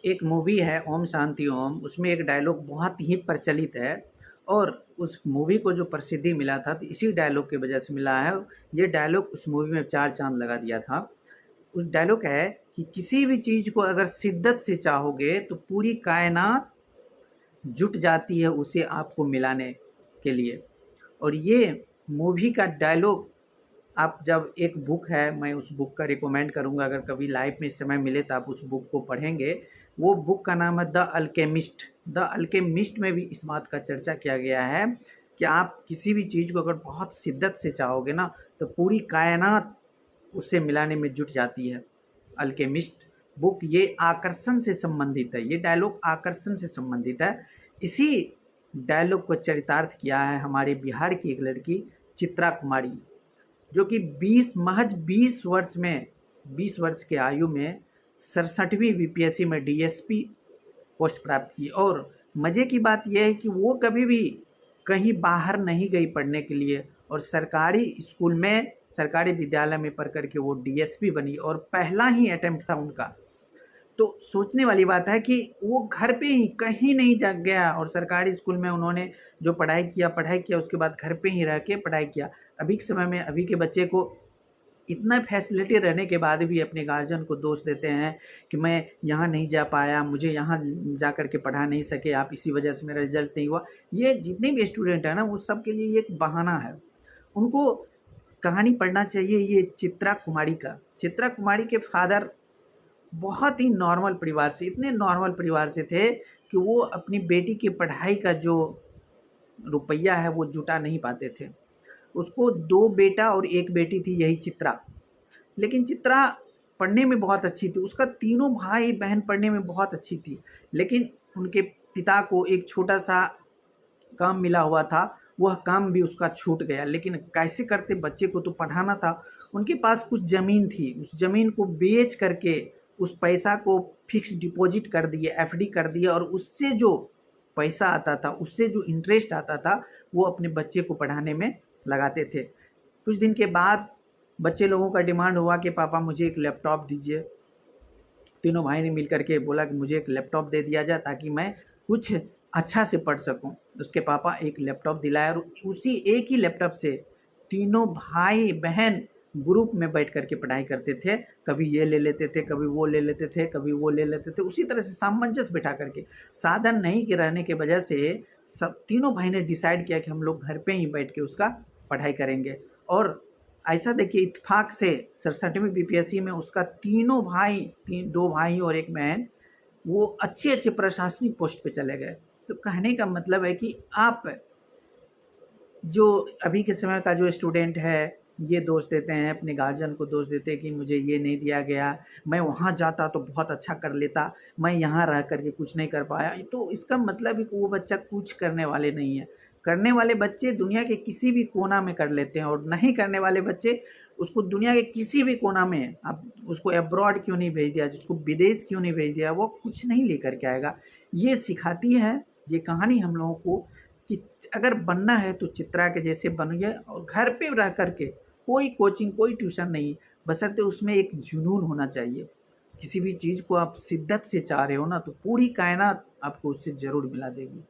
एक मूवी है ओम शांति ओम, उसमें एक डायलॉग बहुत ही प्रचलित है और उस मूवी को जो प्रसिद्धि मिला था तो इसी डायलॉग की वजह से मिला है। ये डायलॉग उस मूवी में 4 चाँद लगा दिया था। उस डायलॉग है कि किसी भी चीज़ को अगर शिद्दत से चाहोगे तो पूरी कायनात जुट जाती है उसे आपको मिलाने के लिए। और ये मूवी का डायलॉग आप जब एक बुक है, मैं उस बुक का रिकमेंड करूँगा, अगर कभी लाइफ में समय मिले तो आप उस बुक को पढ़ेंगे। वो बुक का नाम है द अल्केमिस्ट। द अल्केमिस्ट में भी इस बात का चर्चा किया गया है कि आप किसी भी चीज़ को अगर बहुत शिद्दत से चाहोगे ना तो पूरी कायनात उससे मिलाने में जुट जाती है। अल्केमिस्ट बुक ये आकर्षण से संबंधित है, ये डायलॉग आकर्षण से संबंधित है। इसी डायलॉग को चरितार्थ किया है हमारे बिहार की एक लड़की चित्रा कुमारी, जो कि 20 वर्ष में 20 वर्ष के आयु में 67वीं बीपीएससी में डीएसपी पोस्ट प्राप्त की। और मज़े की बात यह है कि वो कभी भी कहीं बाहर नहीं गई पढ़ने के लिए और सरकारी स्कूल में, सरकारी विद्यालय में पढ़ कर के वो डीएसपी बनी और पहला ही अटेम्प्ट था उनका। तो सोचने वाली बात है कि वो घर पे ही कहीं नहीं जा गया और सरकारी स्कूल में उन्होंने जो पढ़ाई किया उसके बाद घर पे ही रह के पढ़ाई किया। अभी के समय में अभी के बच्चे को इतना फैसिलिटी रहने के बाद भी अपने गार्जियन को दोष देते हैं कि मैं यहाँ नहीं जा पाया, मुझे यहाँ जा कर के पढ़ा नहीं सके आप, इसी वजह से मेरा रिजल्ट नहीं हुआ। ये जितने भी स्टूडेंट हैं ना वो सब के लिए ये एक बहाना है। उनको कहानी पढ़ना चाहिए ये चित्रा कुमारी का। चित्रा कुमारी के फादर बहुत ही नॉर्मल परिवार से, इतने नॉर्मल परिवार से थे कि वो अपनी बेटी की पढ़ाई का जो रुपया है वो जुटा नहीं पाते थे। उसको 2 बेटा और 1 बेटी थी, यही चित्रा। लेकिन चित्रा पढ़ने में बहुत अच्छी थी, उसका तीनों भाई बहन पढ़ने में बहुत अच्छी थी। लेकिन उनके पिता को एक छोटा सा काम मिला हुआ था, वह काम भी उसका छूट गया। लेकिन कैसे करते, बच्चे को तो पढ़ाना था। उनके पास कुछ ज़मीन थी, उस ज़मीन को बेच करके उस पैसा को फिक्स डिपॉजिट कर दिए, एफडी कर दिए और उससे जो पैसा आता था, उससे जो इंटरेस्ट आता था, वो अपने बच्चे को पढ़ाने में लगाते थे। कुछ दिन के बाद बच्चे लोगों का डिमांड हुआ कि पापा मुझे एक लैपटॉप दीजिए। तीनों भाई ने मिल कर के बोला कि मुझे एक लैपटॉप दे दिया जाए ताकि मैं कुछ अच्छा से पढ़ सकूं। उसके पापा एक लैपटॉप दिलाया और उसी एक ही लैपटॉप से तीनों भाई बहन ग्रुप में बैठ कर के पढ़ाई करते थे। कभी ये ले लेते थे, कभी वो ले लेते थे, कभी वो ले लेते थे। उसी तरह से सामंजस्य बिठा करके, साधन नहीं के रहने की वजह से सब तीनों भाई ने डिसाइड किया कि हम लोग घर पे ही बैठ के उसका पढ़ाई करेंगे। और ऐसा देखिए इत्तेफाक से 67वीं बीपीएससी में उसका तीनों भाई, 2 भाई और 1 बहन, वो अच्छे-अच्छे प्रशासनिक पोस्ट पे चले गए। तो कहने का मतलब है कि आप जो अभी के समय का जो स्टूडेंट है, ये दोष देते हैं, अपने गार्जियन को दोष देते हैं कि मुझे ये नहीं दिया गया, मैं वहाँ जाता तो बहुत अच्छा कर लेता, मैं यहाँ रह कर के कुछ नहीं कर पाया। तो इसका मतलब है कि वो बच्चा कुछ करने वाले नहीं है। करने वाले बच्चे दुनिया के किसी भी कोना में कर लेते हैं और नहीं करने वाले बच्चे उसको दुनिया के किसी भी कोना में, आप उसको अब्रॉड क्यों नहीं भेज दिया, जिसको विदेश क्यों नहीं भेज दिया, वो कुछ नहीं लेकर के आएगा। ये सिखाती है ये कहानी हम लोगों को कि अगर बनना है तो चित्रा के जैसे बनिए और घर पे रह कर के, कोई कोचिंग कोई ट्यूशन नहीं, बशर्ते उसमें एक जुनून होना चाहिए। किसी भी चीज़ को आप शिद्दत से चाह रहे हो ना तो पूरी कायनात आपको उससे ज़रूर मिला देगी।